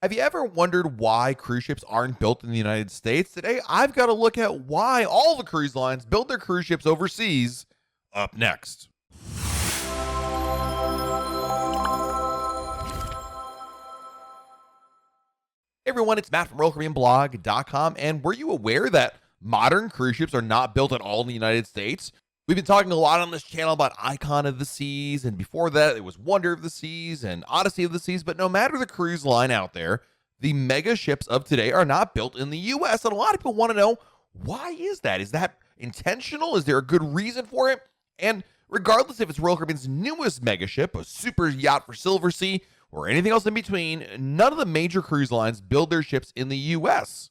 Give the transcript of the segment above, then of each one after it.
Have you ever wondered why cruise ships aren't built in the United States? Today, I've got to look at why all the cruise lines build their cruise ships overseas. Up next. Hey everyone, it's Matt from RoyalCaribbeanBlog.com, and were you aware that modern cruise ships are not built at all in the United States? We've been talking a lot on this channel about Icon of the Seas, and before that, it was Wonder of the Seas and Odyssey of the Seas, but no matter the cruise line out there, the mega ships of today are not built in the U.S., and a lot of people want to know, why is that? Is that intentional? Is there a good reason for it? And regardless if it's Royal Caribbean's newest mega ship, a super yacht for Silversea, or anything else in between, none of the major cruise lines build their ships in the U.S.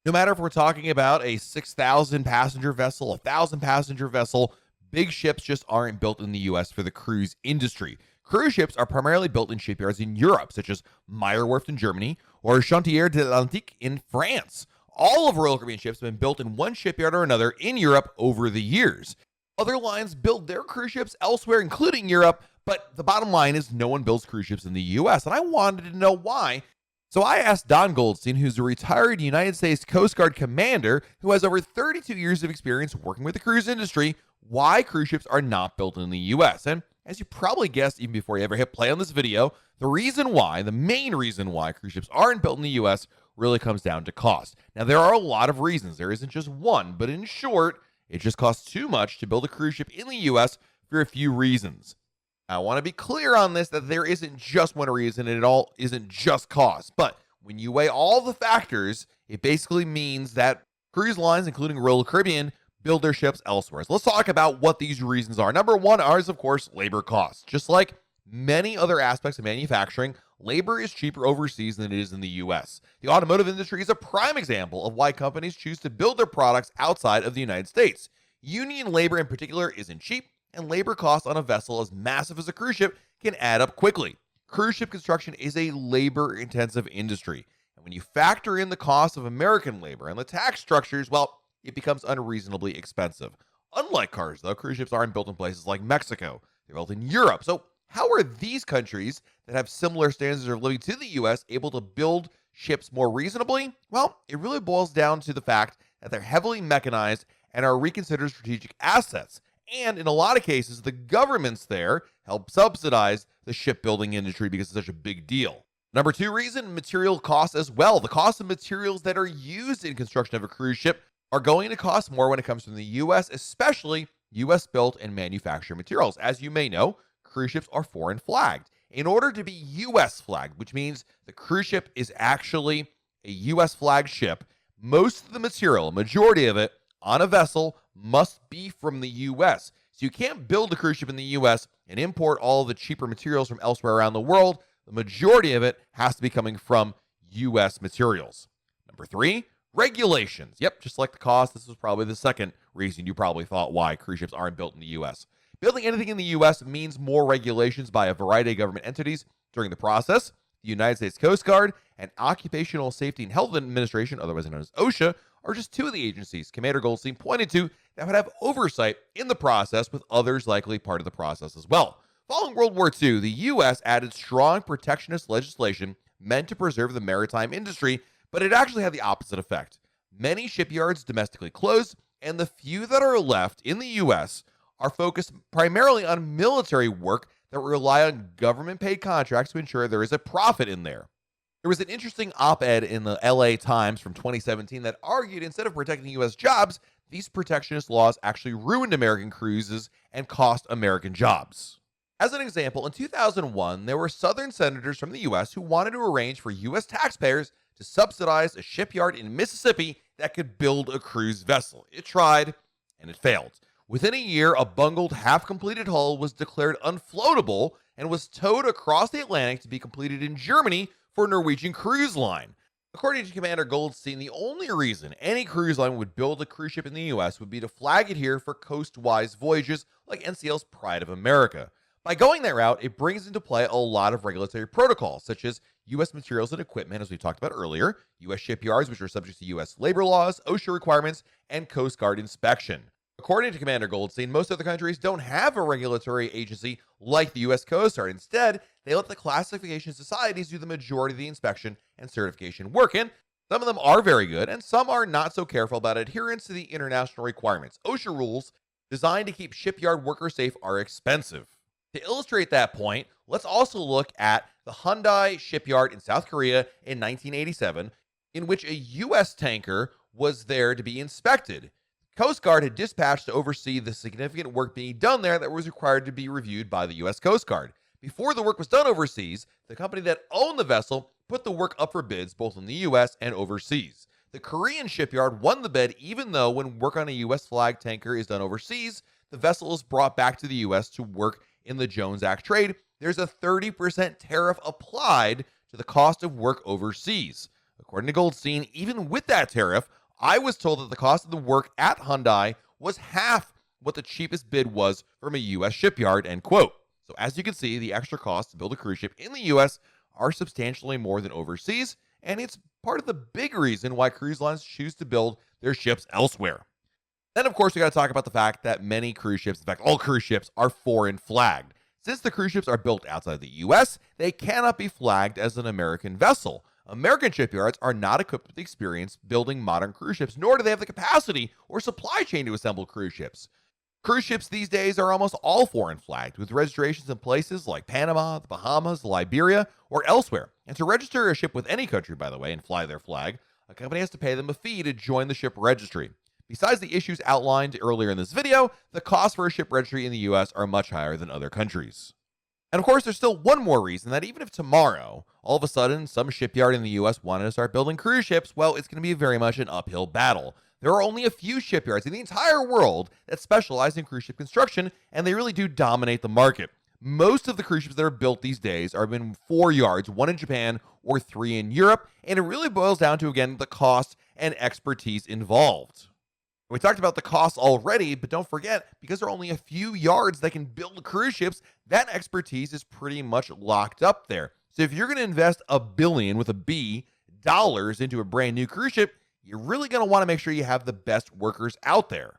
No matter if we're talking about a 6,000 passenger vessel, a 1,000 passenger vessel, big ships just aren't built in the U.S. for the cruise industry. Cruise ships are primarily built in shipyards in Europe, such as Meyerwerft in Germany or Chantier de l'Atlantique in France. All of Royal Caribbean ships have been built in one shipyard or another in Europe over the years. Other lines build their cruise ships elsewhere, including Europe, but the bottom line is no one builds cruise ships in the U.S., and I wanted to know why. So I asked Don Goldstein, who's a retired United States Coast Guard commander who has over 32 years of experience working with the cruise industry, why cruise ships are not built in the U.S. And as you probably guessed even before you ever hit play on this video, the main reason why cruise ships aren't built in the U.S. really comes down to cost. Now, there are a lot of reasons. There isn't just one, but in short, it just costs too much to build a cruise ship in the U.S. for a few reasons. I want to be clear on this, that there isn't just one reason, and it all isn't just cost. But when you weigh all the factors, it basically means that cruise lines, including Royal Caribbean, build their ships elsewhere. So let's talk about what these reasons are. Number one is, of course, labor costs. Just like many other aspects of manufacturing, labor is cheaper overseas than it is in the U.S. The automotive industry is a prime example of why companies choose to build their products outside of the United States. Union labor in particular isn't cheap, and labor costs on a vessel as massive as a cruise ship can add up quickly. Cruise ship construction is a labor-intensive industry, and when you factor in the cost of American labor and the tax structures, well, it becomes unreasonably expensive. Unlike cars, though, cruise ships aren't built in places like Mexico. They're built in Europe. So how are these countries that have similar standards of living to the U.S. able to build ships more reasonably? Well, it really boils down to the fact that they're heavily mechanized and are reconsidered strategic assets. And in a lot of cases, the governments there help subsidize the shipbuilding industry because it's such a big deal. Number two reason, material costs as well. The cost of materials that are used in construction of a cruise ship are going to cost more when it comes from the U.S., especially U.S. built and manufactured materials. As you may know, cruise ships are foreign flagged. In order to be U.S. flagged, which means the cruise ship is actually a U.S. flagged ship, most of the material, a majority of it, on a vessel must be from the U.S. So you can't build a cruise ship in the U.S. and import all of the cheaper materials from elsewhere around the world. The majority of it has to be coming from U.S. materials. Number three, regulations. Yep, just like the cost, this was probably the second reason you probably thought why cruise ships aren't built in the U.S. Building anything in the U.S. means more regulations by a variety of government entities during the process. The United States Coast Guard and Occupational Safety and Health Administration, otherwise known as OSHA, are just two of the agencies Commander Goldstein pointed to that would have oversight in the process, with others likely part of the process as well. Following World War II, the U.S. added strong protectionist legislation meant to preserve the maritime industry, but it actually had the opposite effect. Many shipyards domestically closed, and the few that are left in the U.S. are focused primarily on military work that rely on government-paid contracts to ensure there is a profit in there. There was an interesting op-ed in the LA Times from 2017 that argued instead of protecting U.S. jobs, these protectionist laws actually ruined American cruises and cost American jobs. As an example, in 2001, there were Southern senators from the U.S. who wanted to arrange for U.S. taxpayers to subsidize a shipyard in Mississippi that could build a cruise vessel. It tried, and it failed. Within a year, a bungled, half-completed hull was declared unfloatable and was towed across the Atlantic to be completed in Germany for a Norwegian cruise line. According to Commander Goldstein, the only reason any cruise line would build a cruise ship in the U.S. would be to flag it here for coast-wise voyages like NCL's Pride of America. By going that route, it brings into play a lot of regulatory protocols, such as U.S. materials and equipment, as we talked about earlier, U.S. shipyards, which are subject to U.S. labor laws, OSHA requirements, and Coast Guard inspection. According to Commander Goldstein, most other countries don't have a regulatory agency like the U.S. Coast Guard. Instead, they let the classification societies do the majority of the inspection and certification work. And some of them are very good, and some are not so careful about adherence to the international requirements. OSHA rules designed to keep shipyard workers safe are expensive. To illustrate that point, let's also look at the Hyundai shipyard in South Korea in 1987, in which a U.S. tanker was there to be inspected. Coast Guard had dispatched to oversee the significant work being done there that was required to be reviewed by the U.S. Coast Guard. Before the work was done overseas, the company that owned the vessel put the work up for bids both in the U.S. and overseas. The Korean shipyard won the bid, even though when work on a U.S. flag tanker is done overseas, the vessel is brought back to the U.S. to work in the Jones Act trade. There's a 30% tariff applied to the cost of work overseas. According to Goldstein, even with that tariff, I was told that the cost of the work at Hyundai was half what the cheapest bid was from a U.S. shipyard, end quote. So as you can see, the extra costs to build a cruise ship in the U.S. are substantially more than overseas, and it's part of the big reason why cruise lines choose to build their ships elsewhere. Then, of course, we got to talk about the fact that many cruise ships, in fact, all cruise ships, are foreign flagged. Since the cruise ships are built outside the U.S., they cannot be flagged as an American vessel. American shipyards are not equipped with experience building modern cruise ships, nor do they have the capacity or supply chain to assemble cruise ships. Cruise ships these days are almost all foreign flagged, with registrations in places like Panama, the Bahamas, Liberia, or elsewhere. And to register a ship with any country, by the way, and fly their flag, a company has to pay them a fee to join the ship registry. Besides the issues outlined earlier in this video, the costs for a ship registry in the U.S. are much higher than other countries. And of course, there's still one more reason that even if tomorrow, all of a sudden, some shipyard in the U.S. wanted to start building cruise ships, well, it's going to be very much an uphill battle. There are only a few shipyards in the entire world that specialize in cruise ship construction, and they really do dominate the market. Most of the cruise ships that are built these days are in 4 yards, 1 in Japan or 3 in Europe, and it really boils down to, again, the cost and expertise involved. We talked about the costs already, but don't forget, because there are only a few yards that can build cruise ships, that expertise is pretty much locked up there. So if you're going to invest $1 billion with a B dollars into a brand new cruise ship, you're really going to want to make sure you have the best workers out there.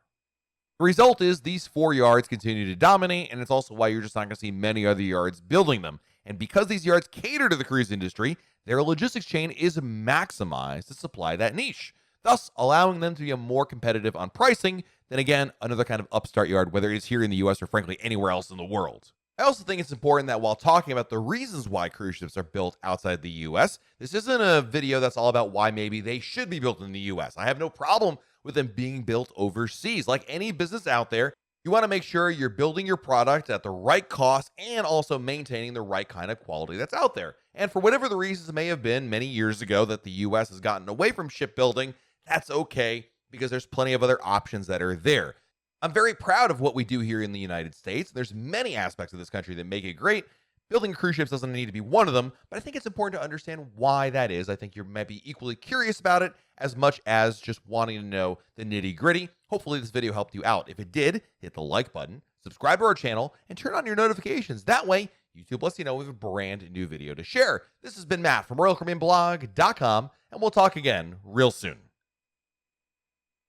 The result is these 4 yards continue to dominate, and it's also why you're just not going to see many other yards building them. And because these yards cater to the cruise industry, their logistics chain is maximized to supply that niche, thus allowing them to be more competitive on pricing than, again, another kind of upstart yard, whether it's here in the U.S. or frankly anywhere else in the world. I also think it's important that while talking about the reasons why cruise ships are built outside the U.S., this isn't a video that's all about why maybe they should be built in the U.S. I have no problem with them being built overseas. Like any business out there, you want to make sure you're building your product at the right cost and also maintaining the right kind of quality that's out there. And for whatever the reasons may have been many years ago that the U.S. has gotten away from shipbuilding, that's okay because there's plenty of other options that are there. I'm very proud of what we do here in the United States. There's many aspects of this country that make it great. Building cruise ships doesn't need to be one of them, but I think it's important to understand why that is. I think you might be equally curious about it as much as just wanting to know the nitty-gritty. Hopefully this video helped you out. If it did, hit the like button, subscribe to our channel, and turn on your notifications. That way, YouTube lets you know we have a brand new video to share. This has been Matt from RoyalCaribbeanBlog.com, and we'll talk again real soon.